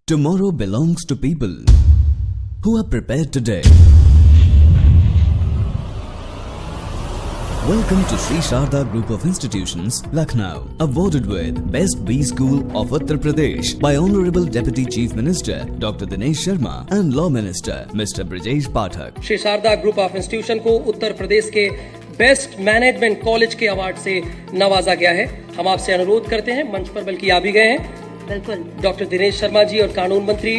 Tomorrow belongs to people who are prepared today. Welcome to Sri Sharda Group of Institutions, Lucknow, awarded with Best B School of Uttar Pradesh by Honorable Deputy Chief Minister Dr. Dinesh Sharma and Law Minister Mr. Brijesh Pathak. Shri Sharda group of institution को उत्तर प्रदेश के best management college के award से नवाजा गया है। हम आपसे अनुरोध करते हैं, मंच पर बल्कि आ भी गए हैं, बिल्कुल डॉक्टर दिनेश शर्मा जी और कानून मंत्री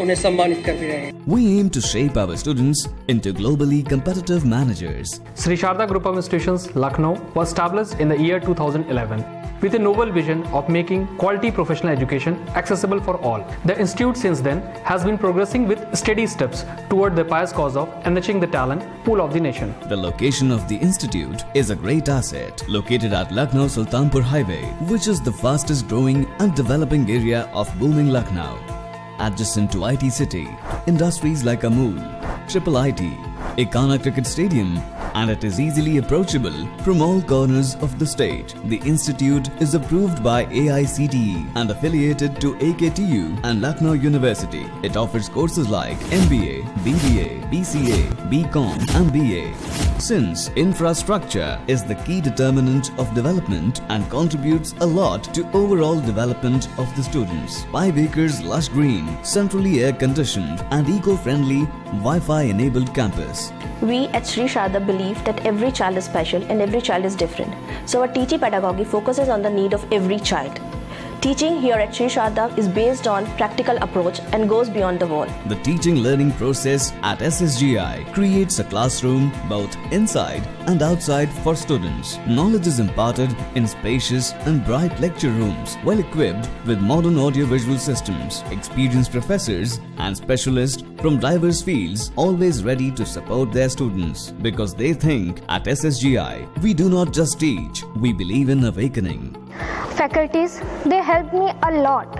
उन्हें सम्मानित कर भी रहे हैं। We aim to shape our students into globally competitive managers. Sri Sharda Group of Institutions, Lucknow, was established in the year 2011 with a noble vision of making quality professional education accessible for all. The institute since then has been progressing with steady steps toward the pious cause of enriching the talent pool of the nation. The location of the institute is a great asset, located at Lucknow Sultanpur Highway, which is the fastest growing and developing area of booming Lucknow. Adjacent to IT City, industries like Amul, Triple IT, Ekana Cricket Stadium, and it is easily approachable from all corners of the state. The institute is approved by AICTE and affiliated to AKTU and Lucknow University. It offers courses like MBA, BBA, BCA, BCom and BA. Since infrastructure is the key determinant of development and contributes a lot to overall development of the students. 5 acres lush green, centrally air-conditioned and eco-friendly Wi-Fi enabled campus. We at Sri Sharda believe that every child is special and every child is different. So our teaching pedagogy focuses on the need of every child. Teaching here at Sri Sharda is based on practical approach and goes beyond the wall. The teaching learning process at SSGI creates a classroom both inside and outside for students. Knowledge is imparted in spacious and bright lecture rooms, well equipped with modern audio-visual systems. Experienced professors and specialists from diverse fields always ready to support their students, because they think at SSGI we do not just teach, we believe in awakening. Faculties, they helped me a lot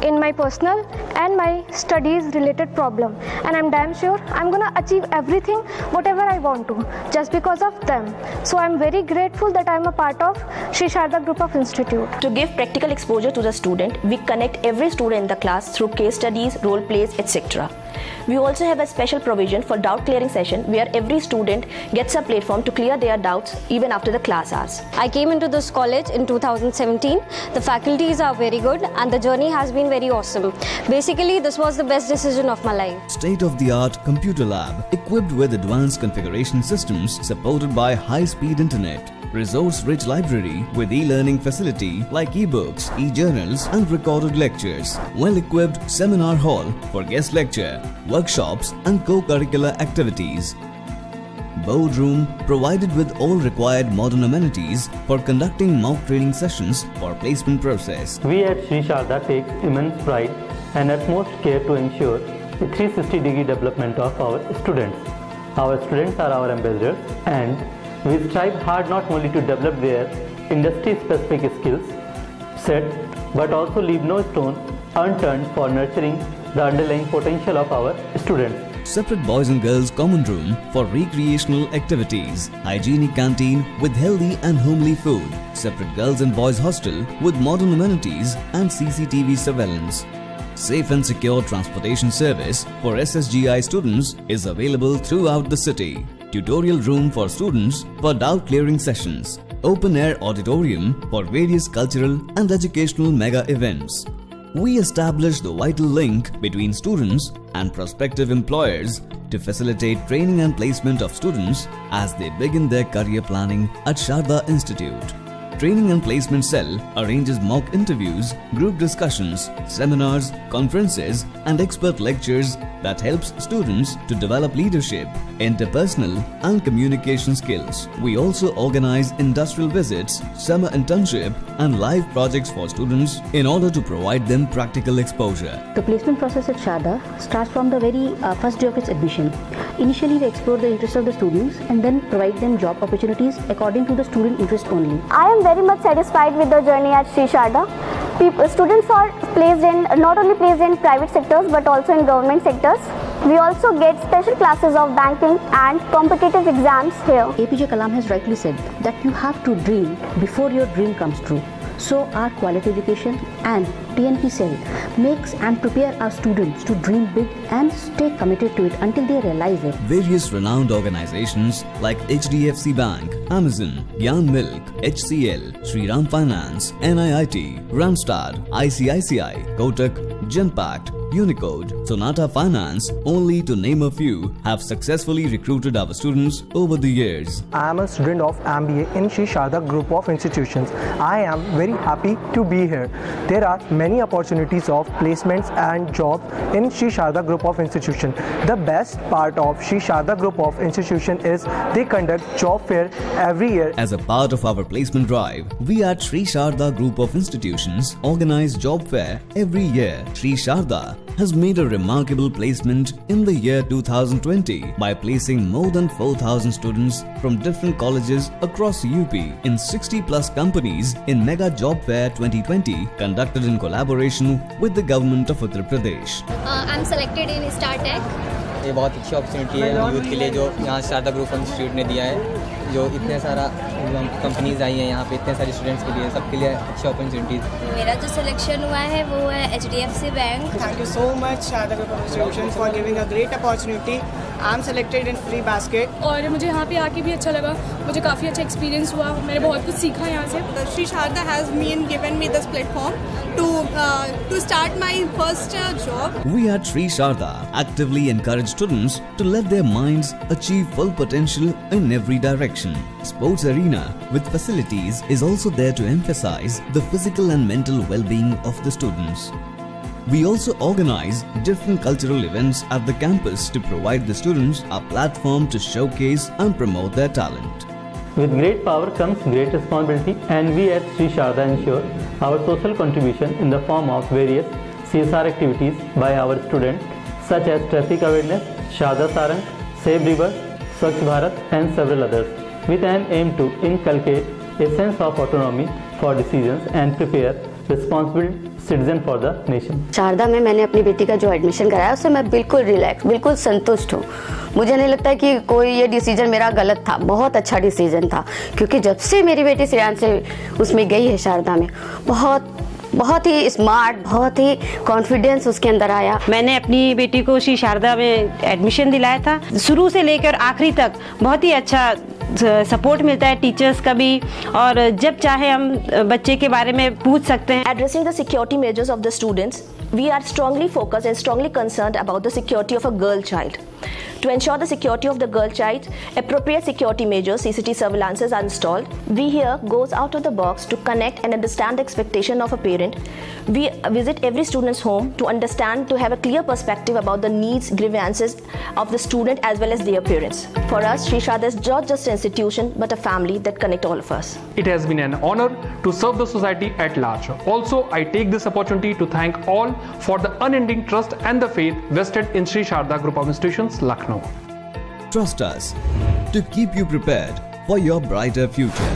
in my personal and my studies related problem, and I'm damn sure I'm gonna achieve everything whatever I want to just because of them. So I'm very grateful that I'm a part of Sri Sharda Group of Institute. To give practical exposure to the student, we connect every student in the class through case studies, role plays, etc. We also have a special provision for doubt clearing session where every student gets a platform to clear their doubts even after the class hours. I came into this college in 2017. The faculties are very good and the journey has been very awesome. Basically, this was the best decision of my life. State-of-the-art computer lab equipped with advanced configuration systems supported by high-speed internet. Resource-rich library with e-learning facility like e-books, e-journals and recorded lectures. Well-equipped seminar hall for guest lecture, workshops and co-curricular activities. Boardroom provided with all required modern amenities for conducting mock training sessions for placement process. We at Sri Sharda take immense pride and utmost care to ensure the 360-degree development of our students. Our students are our ambassadors, and we strive hard not only to develop their industry-specific skills set, but also leave no stone unturned for nurturing the underlying potential of our students. Separate boys and girls common room for recreational activities. Hygienic canteen with healthy and homely food. Separate girls and boys hostel with modern amenities and CCTV surveillance. Safe and secure transportation service for SSGI students is available throughout the city. Tutorial room for students for doubt clearing sessions. Open air auditorium for various cultural and educational mega events. We establish the vital link between students and prospective employers to facilitate training and placement of students as they begin their career planning at Sharda Institute. Training and Placement Cell arranges mock interviews, group discussions, seminars, conferences and expert lectures that helps students to develop leadership, interpersonal and communication skills. We also organize industrial visits, summer internship and live projects for students in order to provide them practical exposure. The placement process at Sharda starts from the very first day of its admission. Initially, we explore the interest of the students and then provide them job opportunities according to the student interest only. I am very much satisfied with the journey at Sri Sharda. Students are not only placed in private sectors but also in government sectors. We also get special classes of banking and competitive exams here. APJ Kalam has rightly said that you have to dream before your dream comes true. So our quality education and TNP cell makes and prepare our students to dream big and stay committed to it until they realize it. Various renowned organizations like HDFC Bank, Amazon, Gyan Milk, HCL, Shriram Finance, NIIT, Randstad, ICICI, Kotak, Genpact, Unicode, Sonata Finance, only to name a few, have successfully recruited our students over the years. I am a student of MBA in Sri Sharda Group of Institutions. I am very happy to be here. There are many opportunities of placements and jobs in Sri Sharda Group of Institutions. The best part of Sri Sharda Group of Institutions is they conduct job fair every year. As a part of our placement drive, we at Sri Sharda Group of Institutions organize job fair every year. Sri Sharda has made a remarkable placement in the year 2020 by placing more than 4,000 students from different colleges across UP in 60 plus companies in Mega Job Fair 2020 conducted in collaboration with the government of Uttar Pradesh. I'm selected in StarTech. ये बहुत अच्छी opportunity है youth के लिए जो यहाँ Sharda group of institute ने दिया है, जो इतने सारा कंपनीज आई हैं यहाँ पे इतने सारे स्टूडेंट्स के लिए, सबके लिए अच्छी अपॉर्चुनिटीज। मेरा जो सिलेक्शन हुआ है वो है HDFC bank. Thank you so much Sharda group of institutions for giving a great opportunity. I am selected in free basket. और मुझे यहाँ पे आके भी अच्छा लगा, मुझे काफ़ी अच्छा एक्सपीरियंस हुआ, मैंने बहुत कुछ सीखा यहाँ से। Shri Sharda has given me this platform to start my first job. We at Sri Sharda actively encourage students to let their minds achieve full potential in every direction. Sports arena with facilities is also there to emphasize the physical and mental well-being of the students. We also organize different cultural events at the campus to provide the students a platform to showcase and promote their talent. With great power comes great responsibility, and we at Sri Sharda ensure our social contribution in the form of various CSR activities by our students such as traffic awareness, Sharda Sarang, Save River, Swachh Bharat and several others, with an aim to inculcate a sense of autonomy for decisions and prepare responsible citizen for the nation. Sharda में मैंने अपनी बेटी का जो admission कराया उससे मैं बिल्कुल रिलैक्स, बिल्कुल संतुष्ट हूँ। मुझे नहीं लगता कि कोई ये डिसीजन मेरा गलत था, बहुत अच्छा डिसीजन था, क्योंकि जब से मेरी बेटी श्रेयांश से उसमें गई है शारदा में, बहुत ही स्मार्ट, बहुत ही कॉन्फिडेंस उसके अंदर आया। मैंने अपनी बेटी को श्री शारदा में एडमिशन दिलाया था। शुरू से लेकर आखिरी तक बहुत ही अच्छा सपोर्ट मिलता है टीचर्स का भी, और जब चाहे हम बच्चे के बारे में पूछ सकते हैं। Addressing the security measures of the students, we are strongly focused and strongly concerned about the security of a girl child. To ensure the security of the girl child, appropriate security measures, CCTV surveillances are installed. We here goes out of the box to connect and understand the expectation of a parent. We visit every student's home to understand, to have a clear perspective about the needs, grievances of the student as well as their parents. For us, Sri Sharda is not just an institution but a family that connects all of us. It has been an honor to serve the society at large. Also, I take this opportunity to thank all for the unending trust and the faith vested in Sri Sharda Group of Institutions, Lucknow. Trust us to keep you prepared for your brighter future.